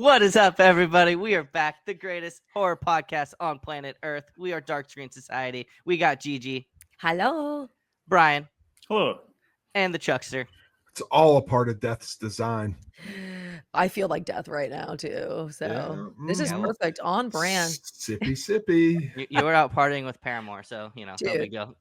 What is up, everybody? We are back, the greatest horror podcast on planet Earth. We are Dark Screen Society. We got Gigi, Hello. Brian, Hello. and the Chuckster. It's all a part of Death's design. I feel like death right now too. So this is perfect, on brand. Sippy. You were out partying with Paramore, so no big deal.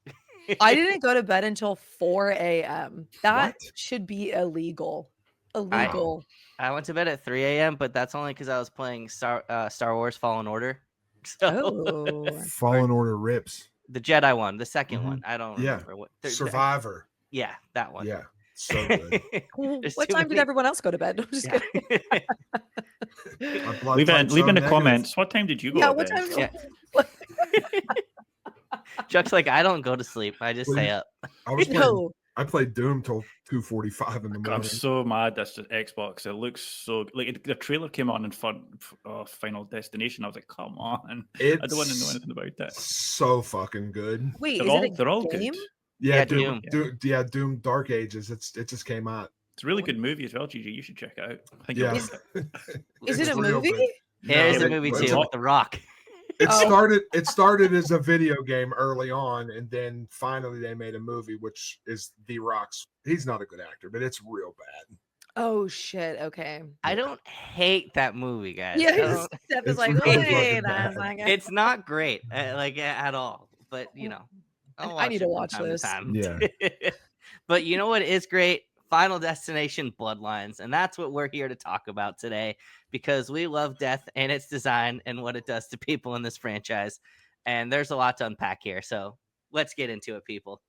I didn't go to bed until 4 a.m. That What? should be illegal. I went to bed at 3 a.m., but that's only because I was playing Star Wars Fallen Order. So Fallen Order rips. the Jedi one, the second one. I don't remember what. Survivor. Yeah, that one. Yeah, so good. What time did everyone else go to bed? I'm just kidding. Leave in the comments. What time did you go to what bed? time? Chuck's like, I don't go to sleep. I just stay up. I played Doom till 2:45 in the morning. I'm so mad that's the Xbox. It looks so like the trailer came on in front of Final Destination. I was like, come on. I don't want to know anything about that. So fucking good. Wait, they're all game? good. Yeah, Doom Dark Ages. It just came out. It's a really good movie as well, Gigi. You should check it out. I think Is it a movie? Yeah, it's a movie too with The Rock. It started as a video game early on, and then finally they made a movie, which is The Rock's. He's not a good actor, but it's real bad. Oh shit! Okay, I don't hate that movie, guys. Yeah, Steph is like, wait, it's not great, like at all. But I need to watch this. Yeah, but you know what is great? Final Destination Bloodlines, and that's what we're here to talk about today, because we love death and its design and what it does to people in this franchise, and there's a lot to unpack here, so let's get into it, people.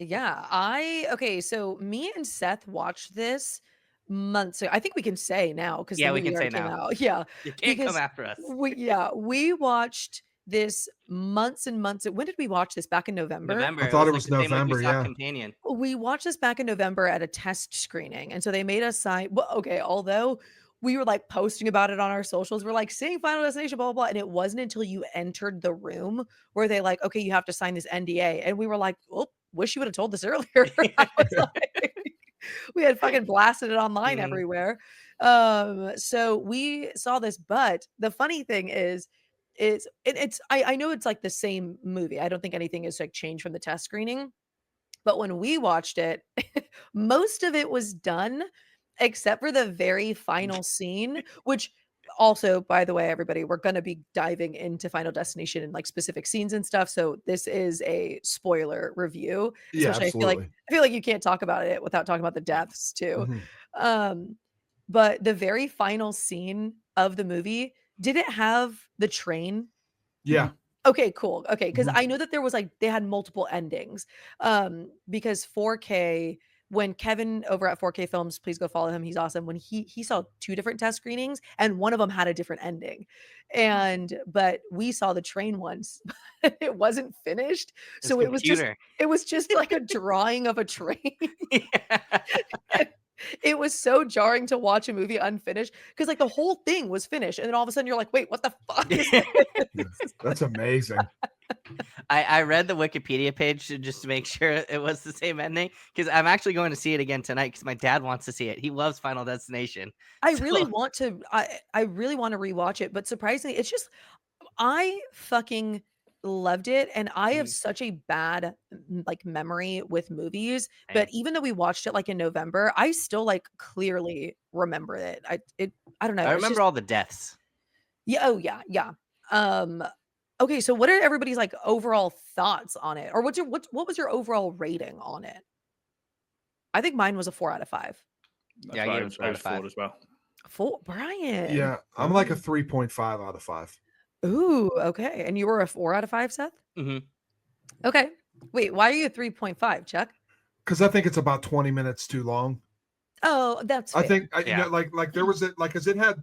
So me and Seth watched this months ago. I think we can say now, because we can say now. Yeah, you can't come after us. We watched this months and months. When did we watch this? Back in November. I thought it was November. Yeah, Companion. We watched this back in November at a test screening, and so they made us sign. Well, okay, although we were like posting about it on our socials, we're like seeing Final Destination, blah blah blah, and it wasn't until you entered the room where they like, okay, you have to sign this NDA, and we were like, well, wish you would have told this earlier. I was like, we had fucking blasted it online everywhere. So we saw this, but the funny thing is I know it's like the same movie. I don't think anything is like changed from the test screening, but when we watched it, most of it was done except for the very final scene, which also, by the way, everybody, we're going to be diving into Final Destination and like specific scenes and stuff. So this is a spoiler review. Yeah, absolutely. I feel like you can't talk about it without talking about the deaths too. Mm-hmm. But the very final scene of the movie, did it have the train? Yeah. Okay, cool. Okay, because I know that there was like they had multiple endings. Because 4K, when Kevin over at 4K Films, please go follow him. He's awesome. When he saw 2 different test screenings, and one of them had a different ending. But we saw the train ones. It wasn't finished, so it was just like a drawing of a train. It was so jarring to watch a movie unfinished, because like the whole thing was finished, and then all of a sudden you're like, wait, what the fuck is this? That's amazing. I read the Wikipedia page just to make sure it was the same ending, because I'm actually going to see it again tonight because my dad wants to see it. He loves Final Destination. I really want to rewatch it, but surprisingly, it's just I fucking loved it, and I have such a bad like memory with movies, but even though we watched it like in November, I still like clearly remember it. I don't know. I remember all the deaths. Yeah. Okay, so what are everybody's like overall thoughts on it, or what was your overall rating on it? I think mine was a 4 out of 5. I gave it 4 out of 5 as well. 4, Brian. Yeah, I'm like a 3.5 out of 5. Ooh, okay. And you were a 4 out of 5, Seth? Mm-hmm. Okay. Wait, why are you a 3.5, Chuck? Because I think it's about 20 minutes too long. Oh, that's fair. I think like there was because it had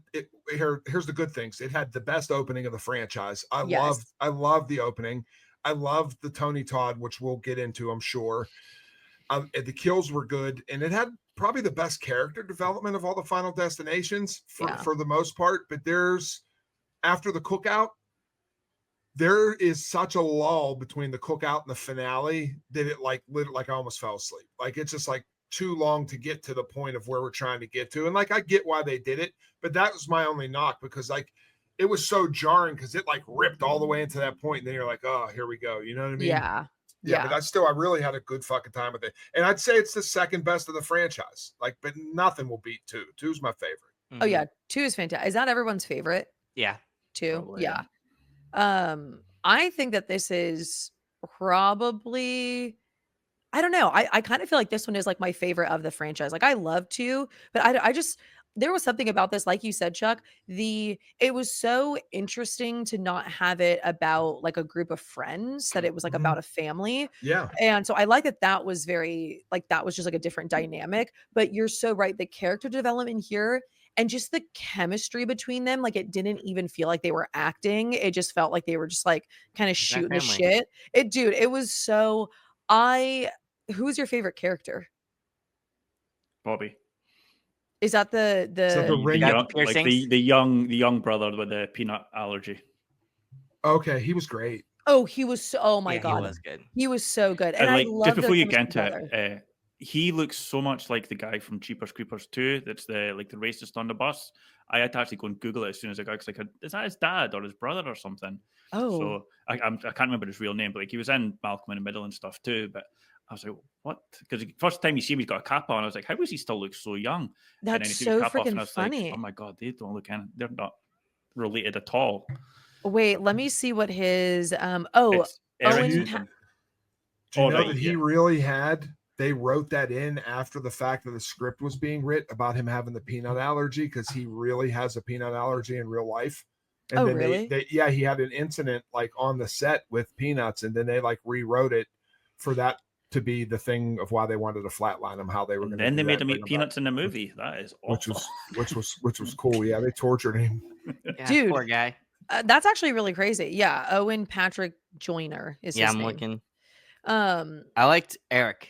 here's the good things. It had the best opening of the franchise. I love the opening. I love the Tony Todd, which we'll get into, I'm sure. The kills were good, and it had probably the best character development of all the Final Destinations for the most part. But after the cookout, there is such a lull between the cookout and the finale that it like I almost fell asleep. Like it's just like too long to get to the point of where we're trying to get to. And like, I get why they did it, but that was my only knock, because like it was so jarring, because it like ripped all the way into that point, and then you're like, oh, here we go. You know what I mean? Yeah. But I really had a good fucking time with it. And I'd say it's the second best of the franchise. Like, but nothing will beat 2. 2's my favorite. Oh yeah, 2 is fantastic. Is that everyone's favorite? Yeah. 2? Probably, Yeah. I think that this is probably, I don't know. I kind of feel like this one is like my favorite of the franchise. Like I love 2, but I just, there was something about this, like you said, Chuck, it was so interesting to not have it about like a group of friends, that it was like about a family. Yeah. And so I like that was very, like, that was just like a different dynamic. But you're so right. The character development here and just the chemistry between them, like it didn't even feel like they were acting. It just felt like they were just like kind of shooting the family. shit. It was so, who's your favorite character? Bobby. Is that So the the ring, got young, the like piercings? the young brother with the peanut allergy. okay, he was great. oh, he was so, oh my Yeah, God. he was good. He was so good. And And I like, love just before you chemistry get into together. it, he looks so much like the guy from Jeepers Creepers 2. That's the racist on the bus. I had to actually go and Google it as soon as I got, because is that his dad or his brother or something? Oh, So I can't remember his real name, but like he was in Malcolm in the Middle and stuff too. But I was like, what? Because the first time you see him, he's got a cap on. I was like, how does he still look so young? And then that's he took his so cap off, and I freaking was like, funny. oh my God, they don't look in. They're not related at all. Wait, let me see what his It's Aaron Owen something. Do you Oh, know right, that he yeah. really they wrote that in after the fact that the script was being written about him having the peanut allergy, because he really has a peanut allergy in real life. And Oh, then really? he had an incident like on the set with peanuts, and then they like rewrote it for that to be the thing of why they wanted to flatline him, how they were And going to then they made him bring eat back, peanuts in the movie. That is which awful. was cool. Yeah, they tortured him. Yeah, Dude, poor guy. That's actually really crazy. Yeah, Owen Patrick Joyner is Yeah, his I'm name. looking. Um, I liked Eric.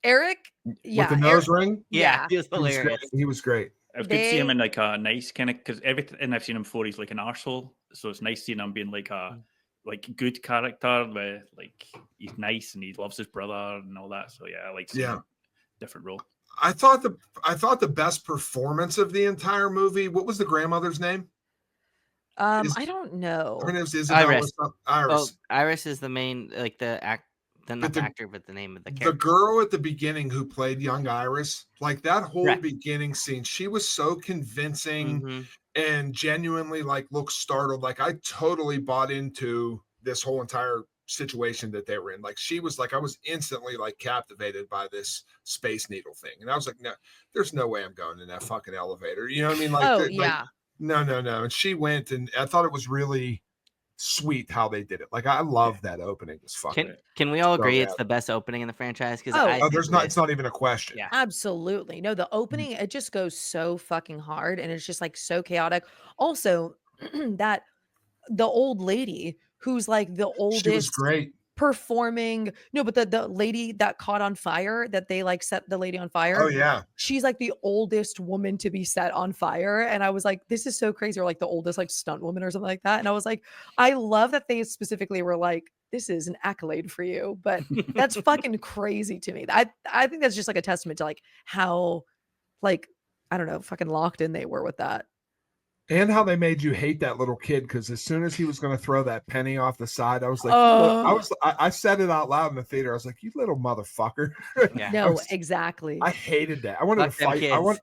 Eric, With yeah, the nose ring. Yeah, yeah. he was He was great. hilarious. He was great. It was good to see him They, in like a nice kind of, because everything I've seen him for, he's like an arsehole. So it's nice seeing him being like a good character where like he's nice and he loves his brother and all that. So yeah, I like seeing him different role. I thought the best performance of the entire movie. What was the grandmother's name? I don't know. Her name's Isabel. Iris. Iris. Oh, Iris is the main, like the not the actor, but the name of the character. The girl at the beginning who played young Iris, like that whole beginning scene, she was so convincing and genuinely like looked startled. Like I totally bought into this whole entire situation that they were in. Like she was like, I was instantly like captivated by this Space Needle thing. And I was like, no, there's no way I'm going in that fucking elevator. You know what I mean? Like, Oh, yeah. No. And she went, and I thought it was really sweet how they did it. Like I love that opening. It's fucking. Can we all so agree it's bad. the best opening in the franchise? Because it's not even a question. Yeah, Absolutely. No, the opening, it just goes so fucking hard, and it's just like so chaotic. Also, that the old lady who's like the She was oldest great. performing, no, but the lady that caught on fire, that they like set the lady on fire. Oh yeah. She's like the oldest woman to be set on fire. And I was like, this is so crazy. Or like the oldest like stunt woman or something like that. And I was like, I love that they specifically were like, this is an accolade for you. But that's fucking crazy to me. I think that's just like a testament to like how, like, I don't know, fucking locked in they were with that. And how they made you hate that little kid, because as soon as he was going to throw that penny off the side, I was like, I said it out loud in the theater. I was like, you little motherfucker. Yeah. No, exactly. I hated that. I wanted to Fuck them fight. kids.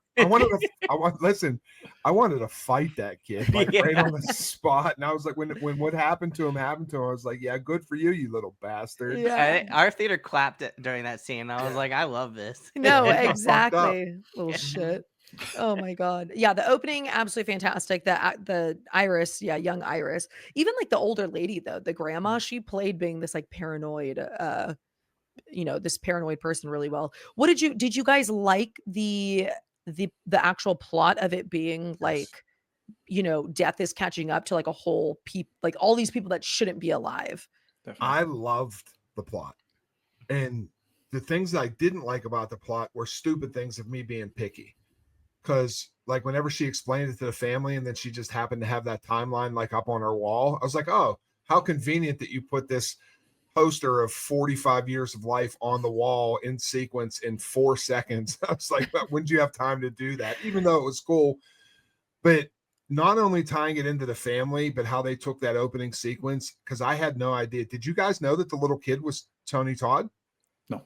I wanted to fight that kid like right on the spot. And I was like, when what happened to him, I was like, yeah, good for you, you little bastard. Yeah. Our theater clapped it during that scene. I was like, I love this. No, fucked up. exactly. Little shit. Oh my god. Yeah, the opening absolutely fantastic. The Iris, yeah, young Iris. Even like the older lady though, the grandma, she played being this like paranoid this paranoid person really well. What did you guys like the actual plot of it being like, death is catching up to like a whole like all these people that shouldn't be alive? Definitely. I loved the plot. And the things that I didn't like about the plot were stupid things of me being picky. Because like whenever she explained it to the family and then she just happened to have that timeline like up on her wall, I was like, oh, how convenient that you put this poster of 45 years of life on the wall in sequence in 4 seconds. I was like, when did you have time to do that? Even though it was cool, but not only tying it into the family, but how they took that opening sequence. Cause I had no idea. Did you guys know that the little kid was Tony Todd? No.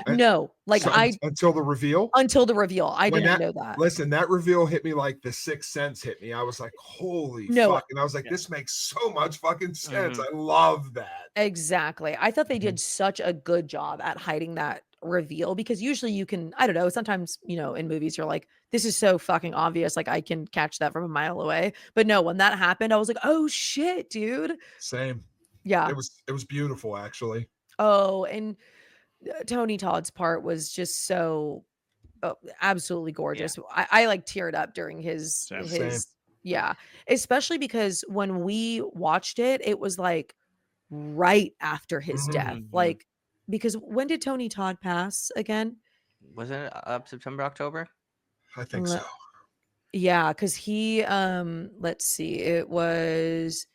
No, like So, until the reveal. Until the reveal, I When didn't know that. Listen, that reveal hit me like the Sixth Sense hit me. I was like, holy fuck. And I was like, this makes so much fucking sense. I love that. Exactly. I thought they did such a good job at hiding that reveal, because usually you can, I don't know, sometimes, you know, in movies you're like, this is so fucking obvious, like I can catch that from a mile away. But no, when that happened, I was like, oh shit, dude. Same. Yeah. It was beautiful, actually. Oh, and Tony Todd's part was just so absolutely gorgeous. I like teared up during his yeah, especially because when we watched it, it was like right after his death. Like, because when did Tony Todd pass again? Was it September, October? I think so. Yeah, because he let's see, it was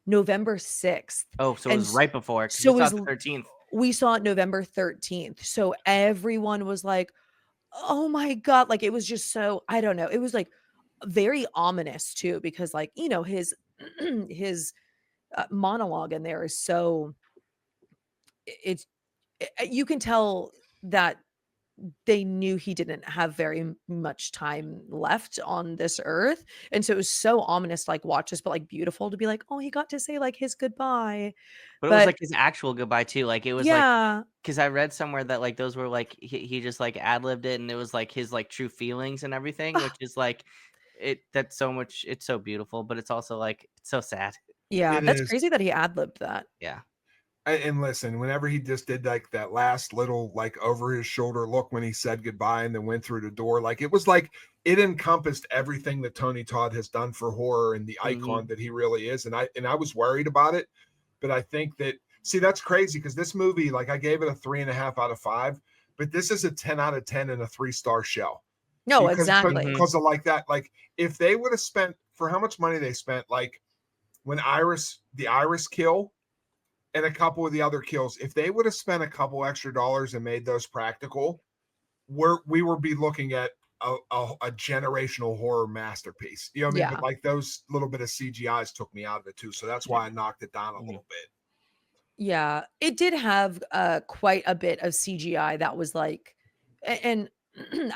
November 6th. Oh, so it was right before. So it was the 13th. We saw it November 13th. So everyone was like, oh my God. Like, it was just so, I don't know. It was like very ominous too, because like, you know, his his monologue in there is so, you can tell that they knew he didn't have very much time left on this earth. And so it was so ominous to like watch this, but like beautiful to be like, oh, he got to say like his goodbye. But it was like his actual goodbye too. Like it was like, because I read somewhere that like those were like he just like ad-libbed it, and it was like his like true feelings and everything, which is like that's so much, it's so beautiful, but it's also like it's so sad. Yeah, that's crazy that he ad-libbed that. Yeah. And listen, whenever he just did like that last little like over his shoulder look when he said goodbye and then went through the door, like it was like it encompassed everything that Tony Todd has done for horror and the icon that he really is. And I was worried about it, but I think that, see, that's crazy because this movie, like I gave it a 3.5 out of 5, but this is a 10 out of 10 and a 3-star show. No, exactly. Because of like that, like if they would have spent, for how much money they spent, like when the Iris kill and a couple of the other kills, if they would have spent a couple extra dollars and made those practical, we would be looking at a generational horror masterpiece. You know what I mean? But like those little bit of CGIs took me out of it too. So that's why I knocked it down a little bit. Yeah, it did have quite a bit of CGI that was like, and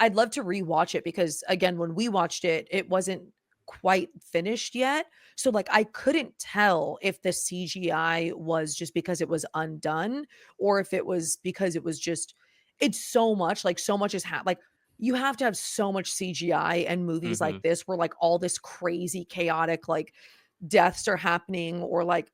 I'd love to rewatch it because again, when we watched it, it wasn't quite finished yet. So like I couldn't tell if the CGI was just because it was undone or if it was because it was just, it's so much, like so much is like you have to have so much CGI and movies like this where like all this crazy chaotic like deaths are happening, or like,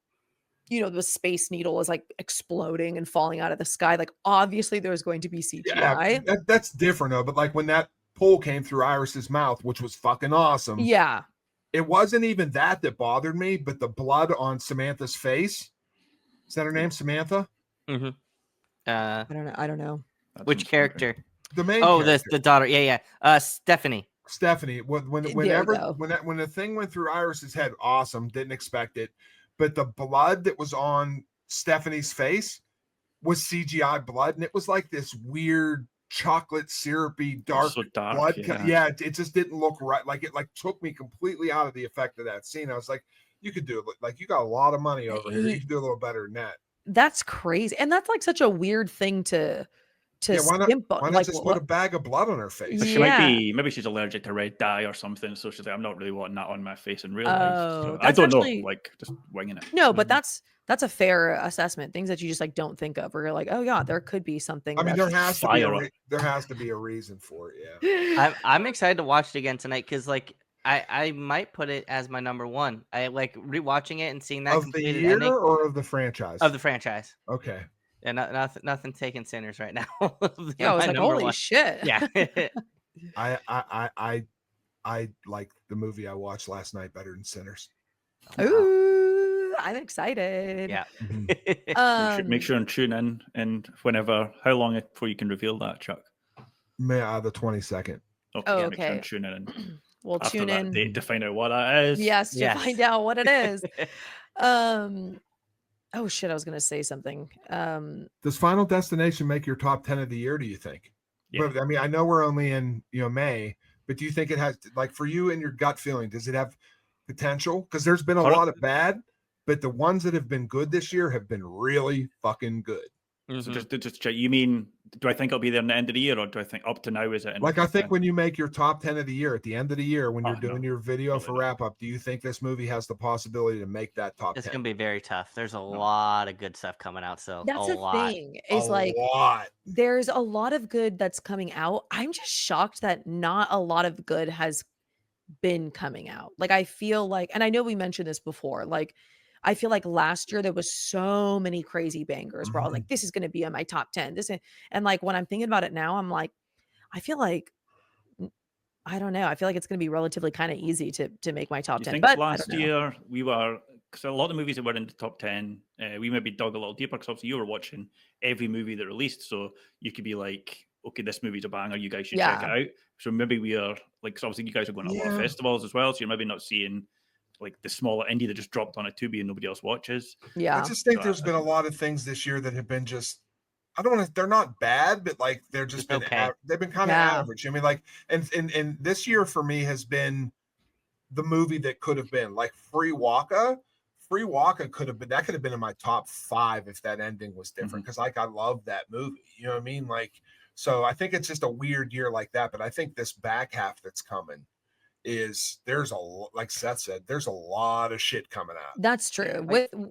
you know, the Space Needle is like exploding and falling out of the sky. Like obviously there's going to be CGI. Yeah, that's different though. But like when that pole came through Iris's mouth, which was fucking awesome. Yeah. It wasn't even that bothered me, but the blood on Samantha's face. Is that her name, Samantha? I don't know. Which character? The main. Oh, the daughter. Yeah. Stephanie. Whenever the thing went through Iris's head, awesome. Didn't expect it, but the blood that was on Stephanie's face was CGI blood, and it was like this weird chocolate syrupy dark blood. Yeah, it just didn't look right. Like it like took me completely out of the effect of that scene. I was like, you could do it. Like you got a lot of money over here. You could do a little better than that. That's crazy, and that's like such a weird thing to why not like, just put a bag of blood on her face? She maybe she's allergic to red dye or something, so she's like, I'm not really wanting that on my face in real life. So I don't know, like just winging it. No, but that's a fair assessment. Things that you just like don't think of, where you're like, oh yeah, there could be something. I mean, there has to be a reason for it. Yeah, I'm excited to watch it again tonight because like I might put it as my number one. I like rewatching it and seeing that of the year ending, or of the franchise. Of the franchise. Okay. Yeah, nothing taking Sinners right now. Yeah, I was like, holy shit. Yeah. I like the movie I watched last night better than Sinners. Ooh, I'm excited. Yeah. Make sure and tune in, and whenever, how long before you can reveal that, Chuck? The 22nd. Okay. Make sure and tune in. We'll after tune that in date to find out what that is. Yes, to find out what it is. Oh shit, I was gonna say something. Does Final Destination make your top 10 of the year, do you think? Yeah. But I mean, I know we're only in May, but do you think it has, like, for you and your gut feeling, does it have potential? Because there's been a lot of bad, but the ones that have been good this year have been really fucking good. So just check. You mean, do I think it'll be there in the end of the year, or do I think up to now is it? Like, I think when you make your top 10 of the year at the end of the year, when you're doing no. your video Totally for wrap up, do you think this movie has the possibility to make that top 10? It's gonna be very tough. There's a lot of good stuff coming out, so That's a the lot. thing. Is like lot. There's a lot of good that's coming out. I'm just shocked that not a lot of good has been coming out. Like, I feel like, and I know we mentioned this before, like, I feel like last year there was so many crazy bangers where I was like, this is going to be in my top 10. And like, when I'm thinking about it now, I'm like, I feel like, I don't know. I feel like it's going to be relatively kind of easy to make my top Do you 10. think But last year we were, because a lot of the movies that were in the top 10, we maybe dug a little deeper because obviously you were watching every movie that released. So you could be like, okay, this movie's a banger. You guys should check it out. So maybe we are like, because obviously you guys are going to a lot of festivals as well. So you're maybe not seeing like the smaller indie that just dropped on a Tubi and nobody else watches. Yeah. I just think there's been a lot of things this year that have been just, I don't want to, they're not bad, but like they're just been, okay. they've been kind of average. I mean, like, and this year for me has been the movie that could have been like Free Waka could have been, that could have been in my top 5 if that ending was different. Cause like, I love that movie, you know what I mean? Like, so I think it's just a weird year like that, but I think this back half that's coming is like Seth said, there's a lot of shit coming out. That's true.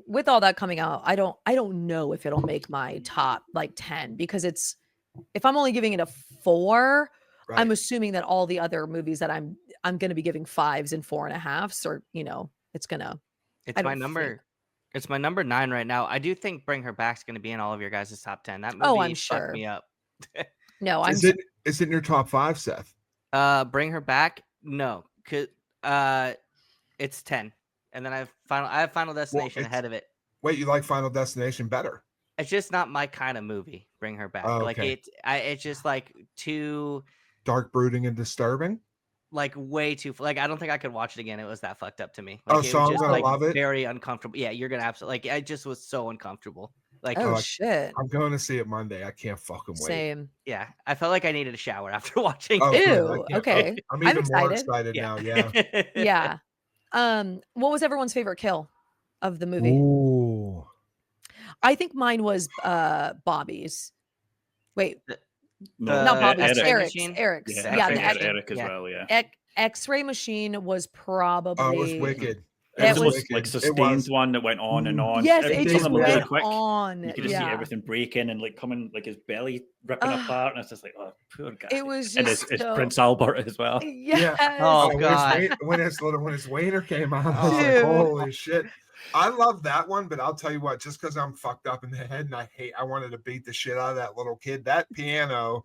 With all that coming out, I don't know if it'll make my top like 10 because if I'm only giving it a 4, right, I'm assuming that all the other movies that I'm going to be giving 5s and 4.5s, or it's my number. It's my number 9 right now. I do think Bring Her Back's going to be in all of your guys' top 10. That movie I'm fucked sure. me up. No, is it in your top 5, Seth? Bring Her Back? No, it's 10, and then I have Final Destination ahead of it. Wait, you like Final Destination better? It's just not my kind of movie. Bring Her Back. Oh, like it's just like too dark, brooding, and disturbing. Like way too, like I don't think I could watch it again. It was that fucked up to me. Like, so I'm gonna love it. Very uncomfortable. Yeah, you're gonna absolutely like. I just was so uncomfortable. Like, shit! I'm going to see it Monday. I can't fucking wait. Same. Yeah, I felt like I needed a shower after watching. Ew. Okay. I'm even more excited now. Yeah. Yeah. What was everyone's favorite kill of the movie? Ooh. I think mine was Bobby's. Wait. No, not Bobby's. Eric's. Yeah, Eric as well. Yeah. X-ray machine was probably. Oh, it was wicked. It was like sustained one that went on and on. Yes, it just went really quick. on. You could just see everything breaking and like coming, like his belly ripping apart, and it's just like, oh, poor guy. It was just and it's Prince Albert as well. Yes. Oh god. When his waiter came out, I was like, holy shit. I love that one, but I'll tell you what, just because I'm fucked up in the head and I wanted to beat the shit out of that little kid. That piano,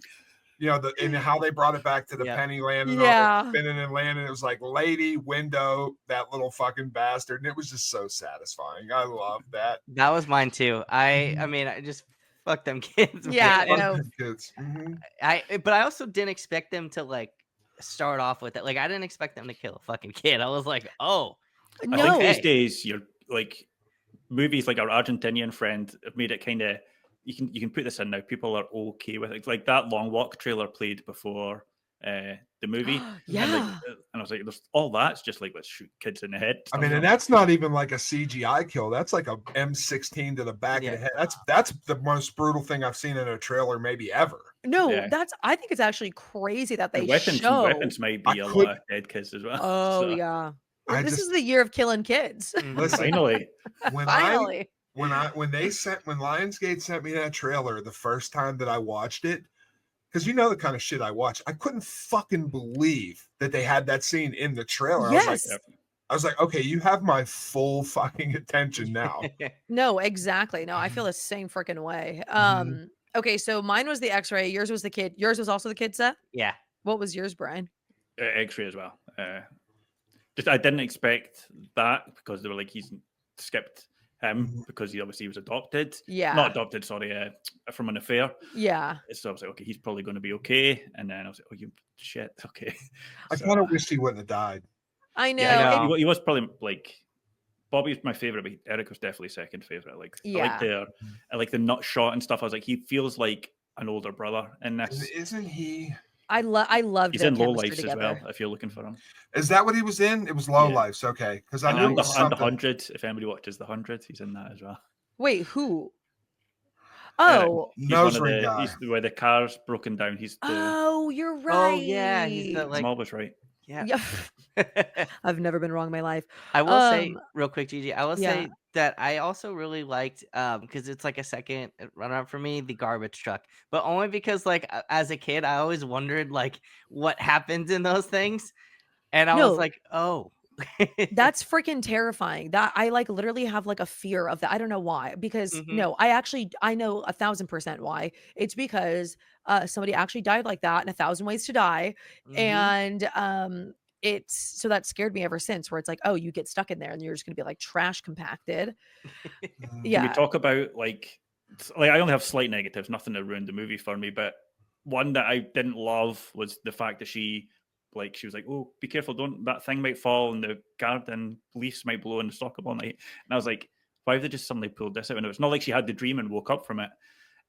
and how they brought it back to the penny landing, spinning and landing. It was like lady, window, that little fucking bastard. And it was just so satisfying. I love that. That was mine too. I mean, I just fuck them kids. Yeah, no. Kids. But I also didn't expect them to like start off with it. Like, I didn't expect them to kill a fucking kid. I was like, oh. I think these days you're like movies like our Argentinian friend have made it kind of you can put this in now. People are okay with it. Like that Long Walk trailer played before the movie. Yeah. And I was like, there's all that's just like let's shoot kids in the head. I mean, and that's not even like a CGI kill. That's like a M16 to the back of the head. That's the most brutal thing I've seen in a trailer maybe ever. No, I think it's actually crazy that they weapons might be a lot of dead kids as well. Oh yeah. This is the year of killing kids. Listen, finally. When Lionsgate sent me that trailer the first time that I watched it, because the kind of shit I watch, I couldn't fucking believe that they had that scene in the trailer. Yes. I was like, okay, you have my full fucking attention now. No, exactly. No, I feel the same freaking way. Okay, so mine was the X-ray. Yours was the kid. Yours was also the kid, Seth? Yeah. What was yours, Brian? X-ray as well. I didn't expect that because they were like he's skipped him because he obviously was adopted. Yeah. Not adopted, sorry, from an affair. Yeah. So I was like, okay, he's probably going to be okay. And then I was like, oh, you shit, okay. I kind of wish he wouldn't have died. I know. Yeah, he was probably like Bobby's my favorite, but Eric was definitely second favorite. Like Yeah. I like the nut shot and stuff. I was like, he feels like an older brother in And this. isn't he? I love He's their in Low chemistry Lifes as together. well. If you're looking for him, Is that what he was in? It was Low Yeah. Lifes. Okay, because I and, knew and, it the, was and something. the 100. If anybody watches the 100, he's in that as well. Wait, who? Eric, Oh, he's Nose one of ring the guy. he's where the car's broken down. He's the. oh, you're right. Oh yeah, he's the I'm like always right. yeah. Yeah. I've never been wrong in my life. I will say real quick, Gigi. I will yeah. say that I also really liked because it's like a second runner up for me, the garbage truck, but only because like as a kid, I always wondered like what happens in those things, and I was No, like, oh, that's freaking terrifying. That I like literally have like a fear of that. I don't know why. Because Mhm. no, I know 1,000% why. It's because somebody actually died like that in 1,000 Ways to Die. Mhm. And it's so that scared me ever since, where it's like, oh, you get stuck in there and you're just gonna be like trash compacted. Can we Yeah. talk about like I only have slight negatives, nothing that ruined the movie for me, but one that I didn't love was the fact that she was like, oh, be careful, don't, that thing might fall and the garden leaves might blow in the sock all night. And I was like, why have they just suddenly pulled this out? And it's not like she had the dream and woke up from it.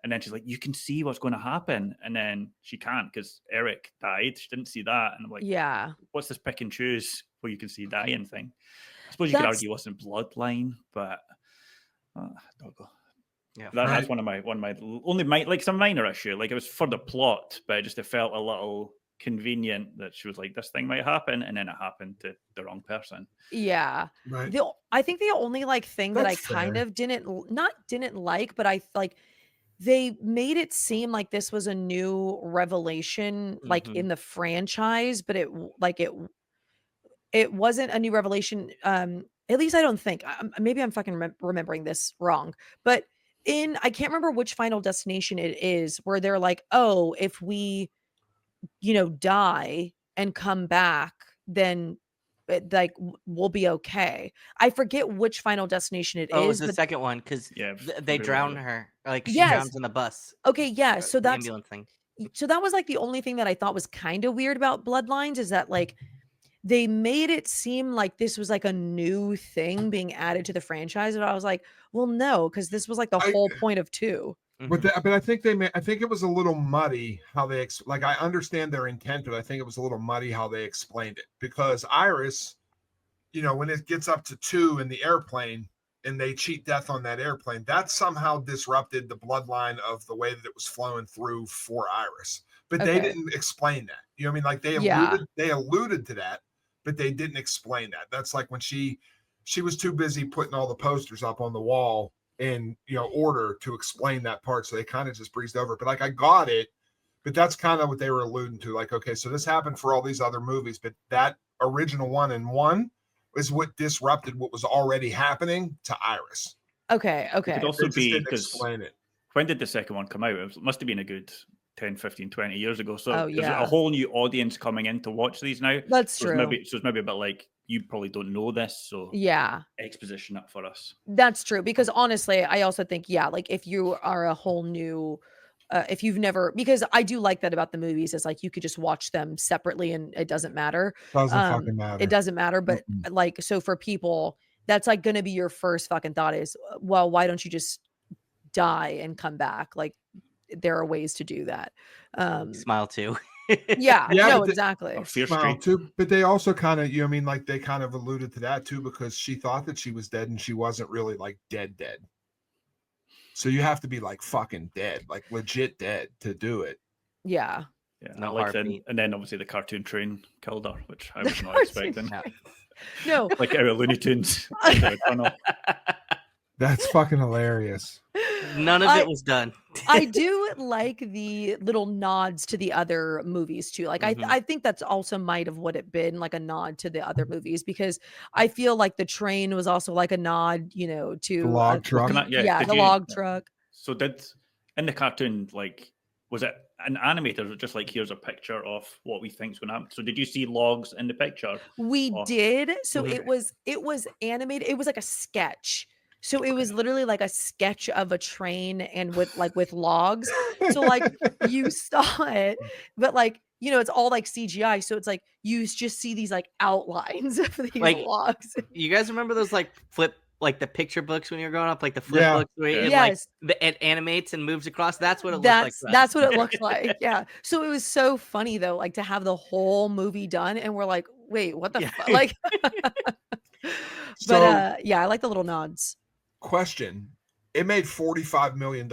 And then she's like, you can see what's going to happen. And then she can't because Eric died. She didn't see that. And I'm like, Yeah. what's this pick and choose where you can see dying thing? I suppose you could argue it wasn't bloodline, but doggo. Yeah, That's one of my only like some minor issue. Like it was for the plot, but it felt a little convenient that she was like, this thing might happen, and then it happened to the wrong person. Yeah. Right. I think the only like thing that I That's kind fair. of didn't like, but I like they made it seem like this was a new revelation like Mhm. in the franchise, but it wasn't a new revelation. At least I don't think. Maybe I'm fucking remembering this wrong, but I can't remember which Final Destination it is where they're like, oh, if we die and come back, then like we'll be okay. I forget which Final Destination it Oh, it was is, the but second one because Yeah, they really drown good. her. Like she yes. drowns in the bus. Okay, yeah. So The that's ambulance thing. so that was like the only thing that I thought was kind of weird about Bloodlines is that like they made it seem like this was like a new thing being added to the franchise, and I was like, well, no, because this was like the whole point of 2. But I think I think it was a little muddy how they like. I understand their intent, but I think it was a little muddy how they explained it because Iris, when it gets up to 2 in the airplane and they cheat death on that airplane, that somehow disrupted the bloodline of the way that it was flowing through for Iris. But they didn't explain that. You know what I mean? Like they alluded to that, but they didn't explain that. That's like when she was too busy putting all the posters up on the wall in order to explain that part, so they kind of just breezed over it. But like I got it, but that's kind of what they were alluding to. Like, okay, so this happened for all these other movies, but that original 1 and 1 is what disrupted what was already happening to Iris. Okay. It could also be because explain it. When did the second one come out? It must have been a good 10, 15, 20 years ago. So Oh, there's a yeah. whole new audience coming in to watch these now. That's So true. it's maybe a bit like, you probably don't know this, so Yeah, exposition up for us. that's true. Because honestly, I also think, yeah, like if you are a whole new, if you've never, because I do like that about the movies, is like you could just watch them separately and it doesn't matter. Doesn't fucking matter. It doesn't matter. But like, so for people, that's like going to be your first fucking thought is, well, why don't you just die and come back? Like, there are ways to do that. Smile too. Yeah, Yeah, no, but exactly. Or Fear Well, Street. too, but they also kind of, like they kind of alluded to that too, because she thought that she was dead and she wasn't really like dead. So you have to be like fucking dead, like legit dead to do it. Yeah. Yeah, No I liked it. heartbeat. And then obviously the cartoon train killed her, which I was not cartoon expecting. No. Like out of Looney Tunes. Into a tunnel. That's fucking hilarious. None of it was done. I do like the little nods to the other movies too. Like I think that's also might have what it been, like a nod to the other movies, because I feel like the train was also like a nod, to The log truck. the log truck. So in the cartoon, like, was it an animator? Was it just like, here's a picture of what we think's going to happen? So did you see logs in the picture? We did. So Okay. it was animated. It was like a sketch. So it was literally like a sketch of a train and with logs. So like you saw it, but like you know, it's all like CGI. So it's like you just see these like outlines of these Like, logs. you guys remember those like the picture books when you were growing up, like the flip Yeah. books where Yeah. it like Yes. it animates and moves across? That's what it looked like. That's what it looks like. Yeah. So it was so funny though, like to have the whole movie done, and we're like, wait, what the Yeah. fuck? Like, So- but yeah, I like the little nods. Question: it made $45 million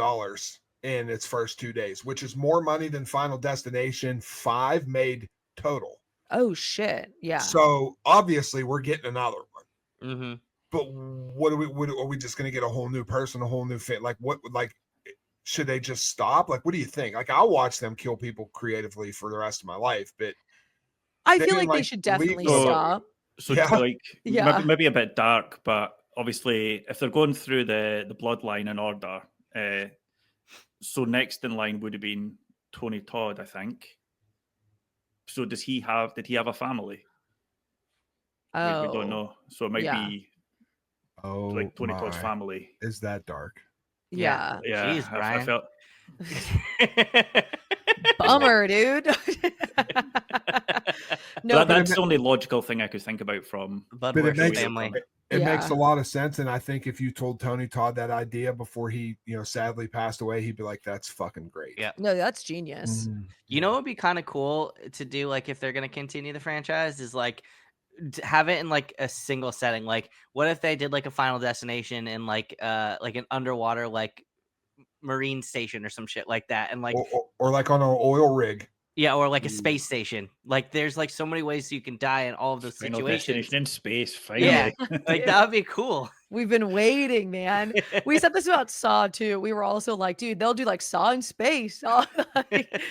in its first 2 days, which is more money than Final Destination 5 made total. Oh shit. Yeah. So obviously we're getting another one. Mm-hmm. But what are we just going to get a whole new person, a whole new fit? Like what? Like should they just stop? Like what do you think? Like I'll watch them kill people creatively for the rest of my life, but I they feel didn't, like they should definitely legal- stop. So Yeah. like Yeah. maybe a bit dark, but obviously if they're going through the bloodline in order, so next in line would have been Tony Todd, I think. So did he have a family? Oh, We don't know. So it might yeah. be oh, like Tony Todd's my. family. Is that dark? Yeah. Yeah, Jeez, I Brian. felt Bummer, dude. No, that, but that's the only logical thing I could think about from. But it Bloodworks makes family. it makes Yeah. a lot of sense, and I think if you told Tony Todd that idea before he, sadly passed away, he'd be like, "That's fucking great." Yeah. no, that's genius. Mhm. You know what would be kind of cool to do, like if they're gonna continue the franchise, is like have it in like a single setting. Like, what if they did like a Final Destination in like an underwater like marine station or some shit like that, and like or like on an oil rig. yeah, or like a Ooh. space station. Like, there's like so many ways you can die in all of those Final situations. Destination in space, finally. Yeah, like that would be cool. We've been waiting, man. We said this about Saw too. We were also like, dude, they'll do like Saw in space. Like,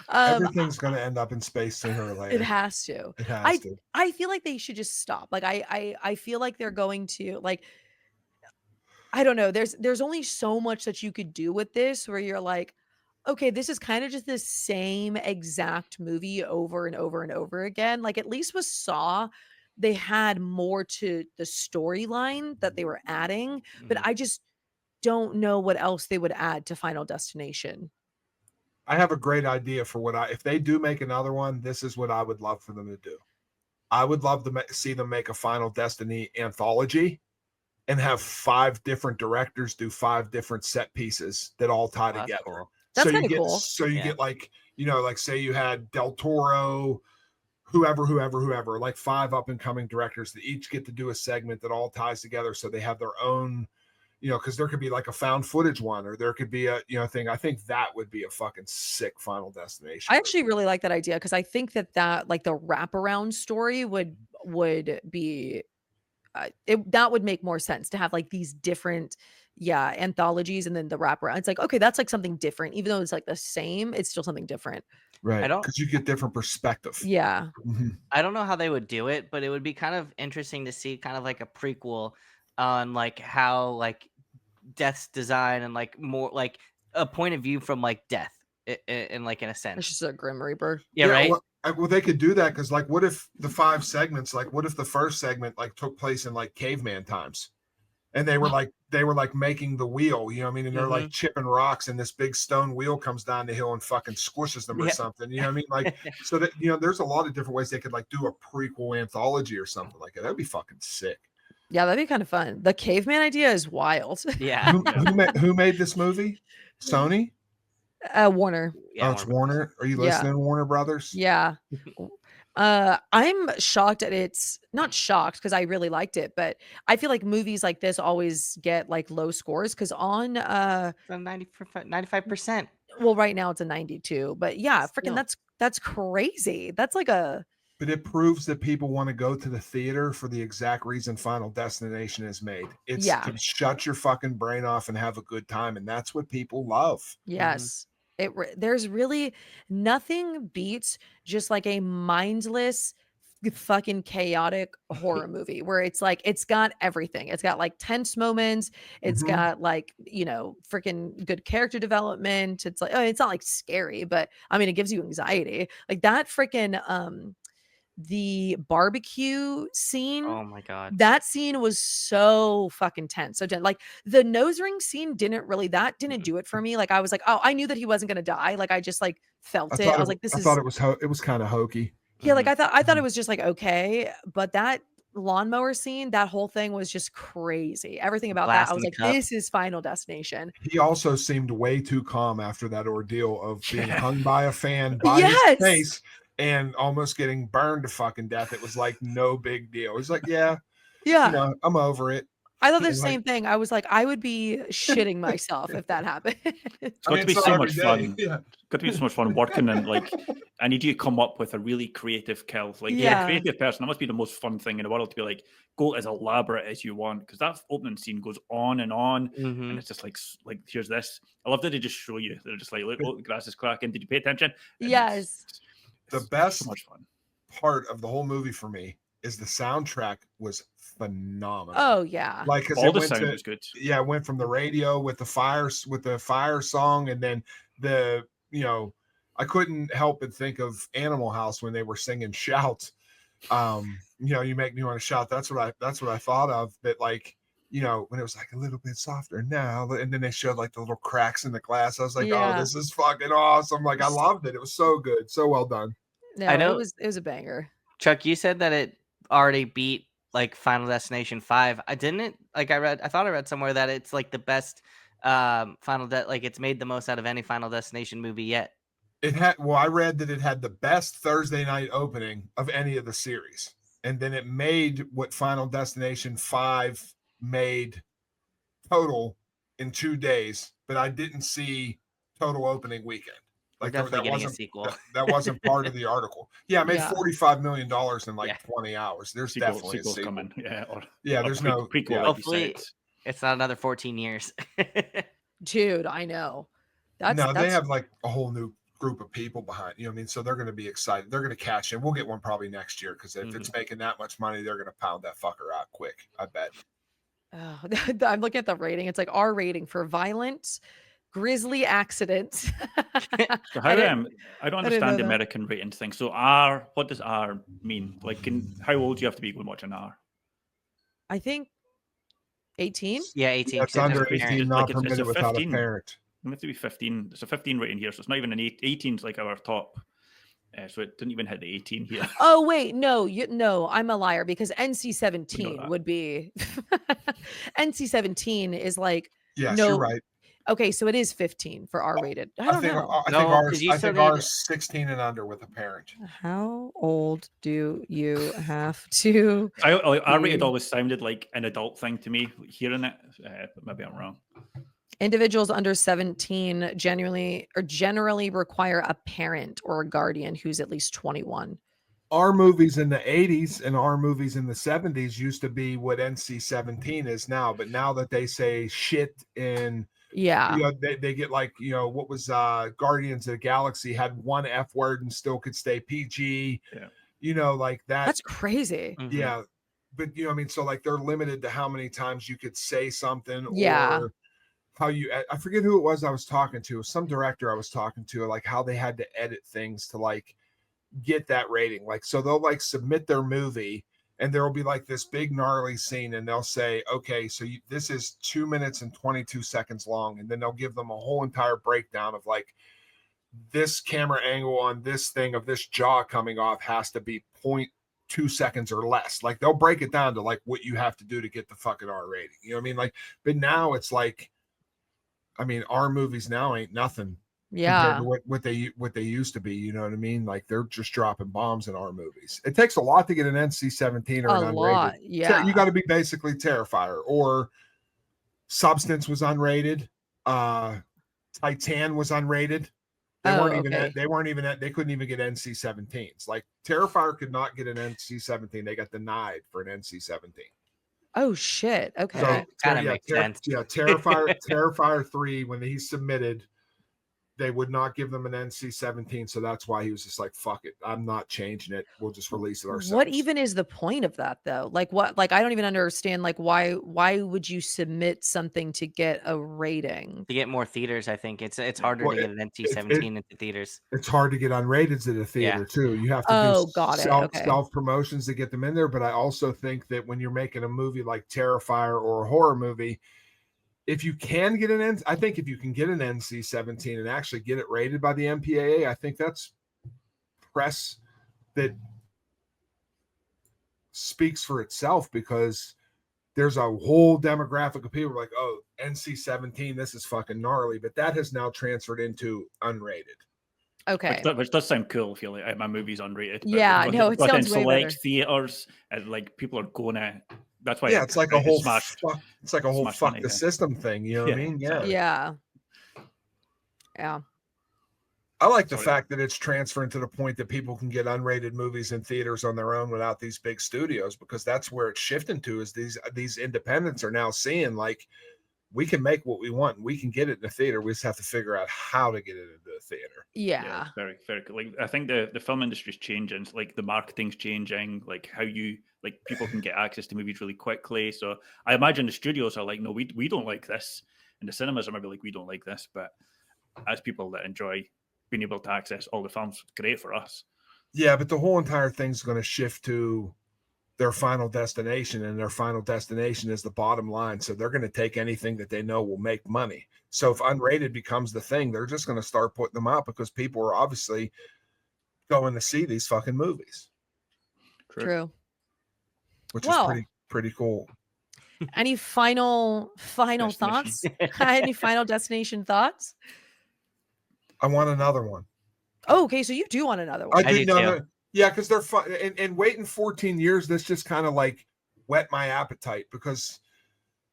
Everything's going to end up in space sooner or later. it has to. It has to. I feel like they should just stop. Like I feel like they're going to like, I don't know. There's only so much that you could do with this where you're like, okay, this is kind of just the same exact movie over and over and over again. Like at least with Saw, they had more to the storyline that they were adding, but Mhm. I just don't know what else they would add to Final Destination. I have a great idea for if they do make another one, this is what I would love for them to do. I would love to see them make a Final Destiny anthology and have 5 different directors do 5 different set pieces that all tie That's together. cool. That's So you kinda get, cool. so you Yeah. get like, like say you had Del Toro, whoever, like 5 up and coming directors that each get to do a segment that all ties together. So they have their own, because there could be like a found footage one, or there could be a, thing. I think that would be a fucking sick Final Destination. I actually really like that idea because I think that like the wraparound story would be that would make more sense to have like these different anthologies and then the wraparound. It's like, okay, that's like something different. Even though it's like the same, it's still something different. Right. I don't- Because you get different perspective. Yeah. Mhm. I don't know how they would do it, but it would be kind of interesting to see kind of like a prequel on like how like Death's design and like more like a point of view from like Death in like in a It's sense. just a Grim Reaper. Yeah, right. Well, they could do that because, like, what if the 5 segments, like, what if the first segment like took place in like caveman times, and they were like making the wheel, you know what I mean? And they're like chipping rocks, and this big stone wheel comes down the hill and fucking squishes them or Yeah. something. You know what I mean? Like, so that there's a lot of different ways they could like do a prequel anthology or something like that. That'd be fucking sick. Yeah, that'd be kind of fun. The caveman idea is wild. Yeah. Who made this movie? Sony? Warner. Yeah, Oh, it's Warner. Are you Yeah. listening, Warner Brothers? Yeah. I'm shocked at it's not shocked because I really liked it, but I feel like movies like this always get like low scores because on 95%. well, right now it's a 92, but yeah, freaking Still. that's crazy. That's like a But it proves that people want to go to the theater for the exact reason Final Destination is made. It's to shut your fucking brain off and have a good time, and that's what people love. yes. There's really nothing beats just like a mindless fucking chaotic horror movie where it's like it's got everything. It's got like tense moments, it's Mhm. got like, freaking good character development. It's like, it's not like scary, but I mean it gives you anxiety. Like that freaking the barbecue scene. Oh my god. That scene was so fucking tense. So like the nose ring scene didn't do it for me. Like I was like, oh, I knew that he wasn't gonna die. Like I just like felt it. I was like, I thought it was kind of hokey. Yeah, like I thought it was just like okay, but that lawnmower scene, that whole thing was just crazy. Everything about that, Blast I in was the like, cup. this is Final Destination. He also seemed way too calm after that ordeal of being hung by a fan by Yes. his face and almost getting burned to fucking death. It was like no big deal. He's like, yeah, Yeah. you know, I'm over it. I thought the And, like, same thing. I was like, I would be shitting myself if that happened. It's got to be so so every much day, fun. yeah. Got to be so much fun working and like I need you to come up with a really creative kill. Like you're Yeah. a creative person. That must be the most fun thing in the world to be like, go as elaborate as you want. Because that opening scene goes on and Mhm. it's just like here's this. I love that they just show you. They're just like, look, oh, the grass is cracking. Did you pay attention? And Yes. The it's best so much fun part of the whole movie for me is the soundtrack was phenomenal. Oh yeah. Like, because all the sound was good. Yeah, it went from the radio with the fire song, and then I couldn't help but think of Animal House when they were singing Shout. You make me want to shout. That's what I thought of. But like, when it was like a little bit softer now, and then they showed like the little cracks in the glass. I was like, oh, this is fucking awesome. Like, I loved it. It was so good. So well done. No, I know- it was a banger. Chuck, you said that it already beat like Final Destination 5. I thought I read somewhere that it's like the best like it's made the most out of any Final Destination movie yet. I read that it had the best Thursday night opening of any of the series. And then it made what Final Destination 5 made total in 2 days, but I didn't see total opening weekend. We're Like definitely getting a sequel. That wasn't part of the article. Yeah, it made $45 million in like 20 hours. There's definitely a sequel coming. There's no prequel. Hopefully it's not another 14 years. Dude, I know. They have like a whole new group of people behind, you know what I mean? So they're going to be excited. They're going to catch it. We'll get one probably next year because if it's making that much money, they're going to pound that fucker out quick. I bet. Oh, I'm looking at the rating. It's like R rating for violent, grisly accidents. So how I don't understand the American rating thing. So R, what does R mean? Like, how old do you have to be when watching R? I think 18. Yeah, 18. That's under 18, not permitted without a 15. parent. It has to be 15. It's a 15 rating here, so it's not even an 18. Is like our top. So it didn't even hit the 18 here. Oh wait, no, I'm a liar because NC-17 would be NC-17 is like yes, you're right. Okay, so it is 15 for R-rated. I don't know. I think ours 16 and under with a parent. How old do you have to? R-rated always sounded like an adult thing to me. Hearing it, but maybe I'm wrong. Individuals under 17 generally require a parent or a guardian who's at least 21. Our movies in the 80s and our movies in the 70s used to be what NC-17 is now, but now that they say shit in they get like, what was Guardians of the Galaxy had one F word and still could stay PG. Yeah. Like that. That's crazy. Yeah. But so like they're limited to how many times you could say something or how I forget who it was I was talking to, some director I was talking to, like how they had to edit things to like get that rating. Like, so they'll like submit their movie and there will be like this big gnarly scene and they'll say, okay, so this is 2 minutes and 22 seconds long. And then they'll give them a whole entire breakdown of like this camera angle on this thing of this jaw coming off has to be 0.2 seconds or less. Like they'll break it down to like what you have to do to get the fucking R rating. You know what I mean? Like, but now it's like, our movies now ain't nothing compared to what they used to be. You know what I mean? Like they're just dropping bombs in our movies. It takes a lot to get an NC-17 or an unrated. Yeah, you got to be basically Terrifier or Substance was unrated. Titan was unrated. They weren't even they couldn't even get NC-17s. Like Terrifier could not get an NC-17. They got denied for an NC-17. Oh shit! Okay, kind of makes sense. Yeah, Terrifier 3 when he submitted, they would not give them an NC-17, so that's why he was just like, "Fuck it, I'm not changing it. We'll just release it ourselves." What even is the point of that though? Like what? Like I don't even understand. Like why would you submit something to get a rating? To get more theaters, I think it's harder Well, to get an NC-17 into theaters. It's hard to get unrated at a theater too. You have to do Got it. Okay. self promotions to get them in there. But I also think that when you're making a movie like Terrifier or a horror movie, if you can get I think if you can get an NC-17 and actually get it rated by the MPAA, I think that's press that speaks for itself, because there's a whole demographic of people like, oh, NC-17, this is fucking gnarly, but that has now transferred into unrated. Okay. Which does sound cool if you're like, my movie's unrated. Yeah, no, it sounds way better. Select theaters, and like people are gonna. That's why. Yeah, it's like a whole it's like a whole fuck the system thing. You know what I mean? Yeah. Yeah. I like the fact that it's transferring to the point that people can get unrated movies in theaters on their own without these big studios, because that's where it's shifting to. Is these independents are now seeing like, we can make what we want. We can get it in the theater. We just have to figure out how to get it into the theater. Yeah. Very, very cool. Like, I think the film industry is changing. Like the marketing's changing. Like how people can get access to movies really quickly. So I imagine the studios are like, no, we don't like this. And the cinemas are maybe like, we don't like this. But as people that enjoy being able to access all the films, great for us. Yeah, but the whole entire thing's going to shift to their final destination, and their final destination is the bottom line. So they're going to take anything that they know will make money. So if unrated becomes the thing, they're just going to start putting them out, because people are obviously going to see these fucking movies. True. Which is pretty cool. Any final thoughts? Any final destination thoughts? I want another one. Oh, okay. So you do want another one. I do know. Yeah, because they're fun. And waiting 14 years, this just kind of like whet my appetite, because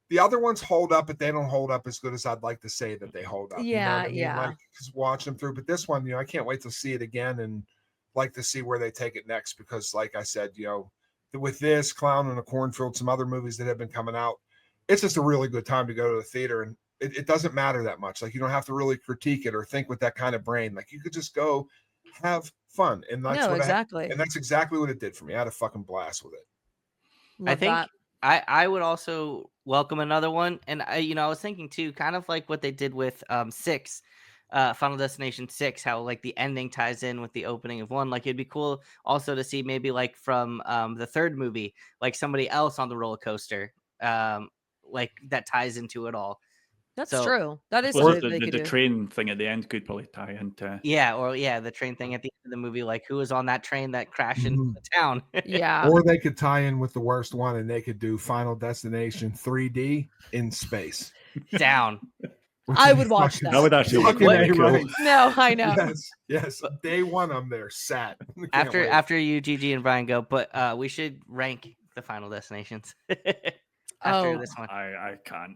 the other ones hold up, but they don't hold up as good as I'd like to say that they hold up. Yeah, you know what I mean? yeah. Like, just watch them through. But this one, I can't wait to see it again, and like to see where they take it next, because like I said, with this, Clown in a Cornfield, some other movies that have been coming out, it's just a really good time to go to the theater, and it doesn't matter that much. Like, you don't have to really critique it or think with that kind of brain. Like, you could just go have fun, and that's exactly. And that's exactly what it did for me. I had a fucking blast with it. Love I think that. I would also welcome another one, and I was thinking too, kind of like what they did with 6, Final Destination 6, how like the ending ties in with the opening of 1. Like, it'd be cool also to see maybe like from the third movie, like somebody else on the roller coaster, like that ties into it all. That's true. That is the train thing at the end could probably tie into. The train thing at the end of the movie, like who was on that train that crashed into the town. Yeah. Or they could tie in with the worst one, and they could do Final Destination 3D in space. Down. I would watch that. That would actually be quite cool. Right. No, I know. Yes. Day one, I'm there, sat. After you, Gigi, and Brian go, but we should rank the Final Destinations. After this one, I can't.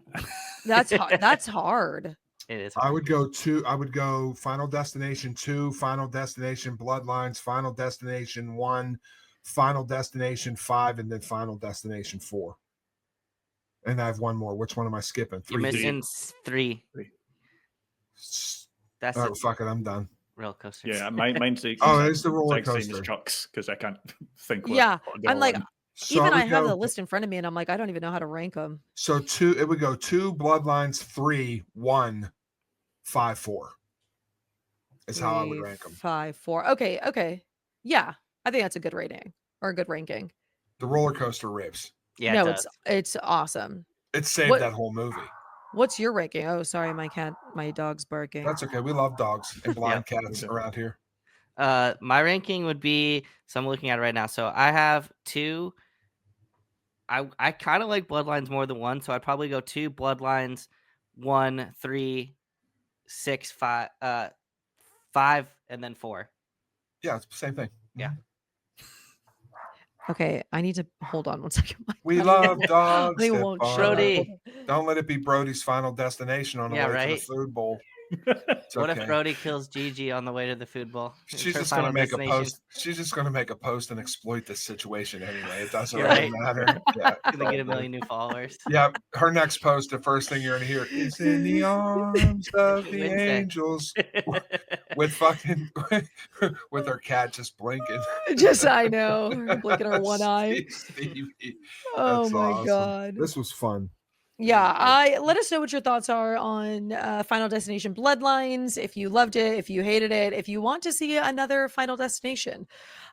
That's hard. That's hard. It is hard. I would go Final Destination 2, Final Destination Bloodlines, Final Destination 1, Final Destination 5, and then Final Destination 4. And I have one more. Which one am I skipping? You're missing 3. That's fuck it. I'm done. Roller coaster. Yeah, mine's it's the roller coaster. Trucks, because I can't think. I'm like, so even I have the list in front of me, and I'm like, I don't even know how to rank them. So it would go 2 Bloodlines, 3, 1, 5, 4. Is how I would rank them. 5, 4. Okay. Yeah, I think that's a good rating or a good ranking. The roller coaster rips. Yeah, no, it's awesome. It saved that whole movie. What's your ranking? Oh, sorry, my dog's barking. That's okay. We love dogs and blind cats around here. My ranking would be, so I'm looking at it right now. So I have 2. I kind of like Bloodlines more than 1, so I'd probably go 2 Bloodlines, 1, 3, 6, 5, 5, and then 4. Yeah, it's the same thing. Yeah. Okay, I need to hold on one second. We love dogs. They won't Brody. Don't let it be Brody's Final Destination on the way to the food bowl. What if Brody kills Gigi on the way to the food bowl? She's just gonna make a post. She's just gonna make a post and exploit this situation anyway. It doesn't really matter. Yeah, gonna get a million new followers. Yeah, her next post, the first thing you're gonna hear is "In the arms of the angels," with fucking with her cat just blinking. I know, blinking her one eye. Stevie. Oh my god, this was fun. Yeah, let us know what your thoughts are on Final Destination Bloodlines. If you loved it, if you hated it, if you want to see another Final Destination,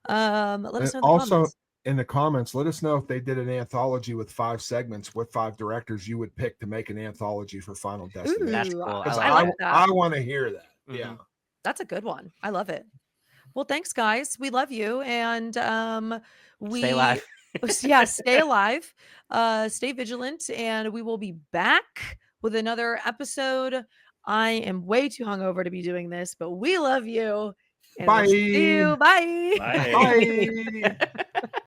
let us know. Also, in the comments, let us know if they did an anthology with 5 segments, what 5 directors you would pick to make an anthology for Final Destination. Ooh, that's cool. I want to hear that. Mm-hmm. Yeah, that's a good one. I love it. Well, thanks, guys. We love you, and we stay alive. Yeah, stay alive, stay vigilant, and we will be back with another episode. I am way too hungover to be doing this, but we love you. And bye. We'll see you. Bye. Bye. Bye.